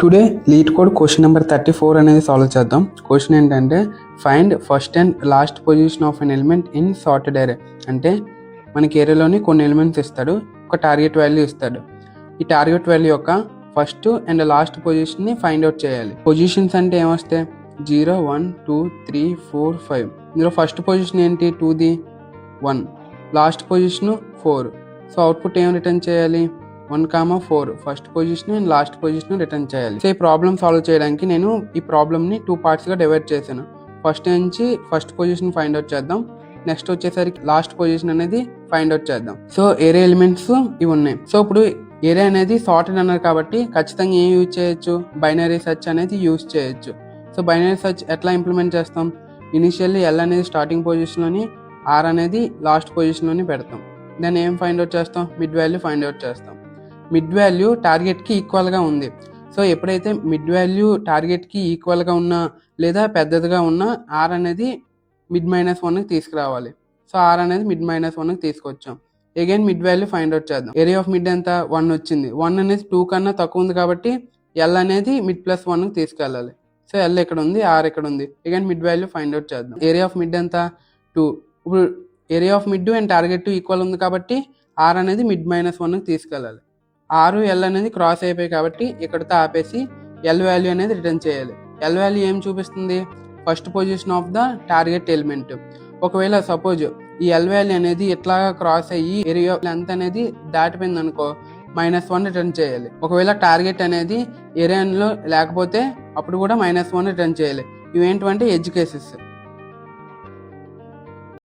Today lead code question number 34 అనేది solve చేద్దాం. Question ఏంటంటే find first and last position of an element in sorted అరే. అంటే మనకి ఏరియాలోని కొన్ని ఎలిమెంట్స్ ఇస్తాడు, ఒక టార్గెట్ వాల్యూ ఇస్తాడు. ఈ టార్గెట్ వాల్యూ యొక్క ఫస్ట్ అండ్ లాస్ట్ పొజిషన్ని ఫైండ్ అవుట్ చేయాలి. పొజిషన్స్ అంటే ఏమొస్తాయి? 0, 1, 2, 3, 4, 5. ఇందులో ఫస్ట్ పొజిషన్ ఏంటి? 2ది 1, లాస్ట్ పొజిషన్ 4. సో అవుట్పుట్ ఏం రిటర్న్ చేయాలి? 1, 4 first position and last position return చేయాలి. సో ఈ ప్రాబ్లమ్ సాల్వ్ చేయడానికి నేను ఈ ప్రాబ్లమ్ని 2 పార్ట్స్గా డివైడ్ చేశాను. ఫస్ట్ నుంచి ఫస్ట్ పొజిషన్ ఫైండ్ అవుట్ చేద్దాం, నెక్స్ట్ వచ్చేసరికి లాస్ట్ పొజిషన్ అనేది ఫైండ్ అవుట్ చేద్దాం. సో ఏరియా ఎలిమెంట్స్ ఇవి ఉన్నాయి. సో ఇప్పుడు ఏరియా అనేది సార్టెడ్ అన్నారు కాబట్టి ఖచ్చితంగా ఏం యూజ్ చేయొచ్చు? బైనరీ సెర్చ్ అనేది యూజ్ చేయొచ్చు. సో బైనరీ సెర్చ్ ఎట్లా ఇంప్లిమెంట్ చేస్తాం? ఇనిషియల్లీ ఎల్ అనేది స్టార్టింగ్ పొజిషన్లోని, ఆర్ అనేది లాస్ట్ పొజిషన్లోని పెడతాం. దాన్ని ఏం ఫైండ్ అవుట్ చేస్తాం? మిడ్ వాల్యూ ఫైండ్ అవుట్ చేస్తాం. మిడ్ వాల్యూ టార్గెట్కి ఈక్వల్గా ఉంది. సో ఎప్పుడైతే మిడ్ వాల్యూ టార్గెట్కి ఈక్వల్గా ఉన్నా లేదా పెద్దదిగా ఉన్నా ఆర్ అనేది మిడ్ -1కి తీసుకురావాలి. సో ఆర్ అనేది మిడ్ -1కి తీసుకొచ్చాం. Again mid value find out చేద్దాం. ఏరియా ఆఫ్ మిడ్ ఎంత? 1 వచ్చింది. 1 అనేది 2 కన్నా తక్కువ ఉంది కాబట్టి ఎల్ అనేది మిడ్ +1కి తీసుకెళ్ళాలి. సో ఎల్ ఇక్కడ ఉంది, ఆర్ ఇక్కడ ఉంది. Again mid value find out చేద్దాం. ఏరియా ఆఫ్ మిడ్ ఎంత? 2. ఇప్పుడు area of mid and target equal ఉంది కాబట్టి ఆర్ అనేది మిడ్ -1కి తీసుకెళ్ళాలి. ఆరు ఎల్ అనేది క్రాస్ అయిపోయి కాబట్టి ఇక్కడితో ఆపేసి ఎల్ వాల్యూ అనేది రిటర్న్ చేయాలి. ఎల్ వాల్యూ ఏం చూపిస్తుంది? First position of the target element. ఒకవేళ సపోజ్ ఈ ఎల్ వాల్యూ అనేది ఇట్లా క్రాస్ అయ్యి ఏరియా లెంత్ అనేది దాటిపోయింది అనుకో, -1 రిటర్న్ చేయాలి. ఒకవేళ టార్గెట్ అనేది ఏరియాలో లేకపోతే అప్పుడు కూడా -1 రిటర్న్ చేయాలి. ఇవేంటంటే ఎడ్జ్ కేసెస్.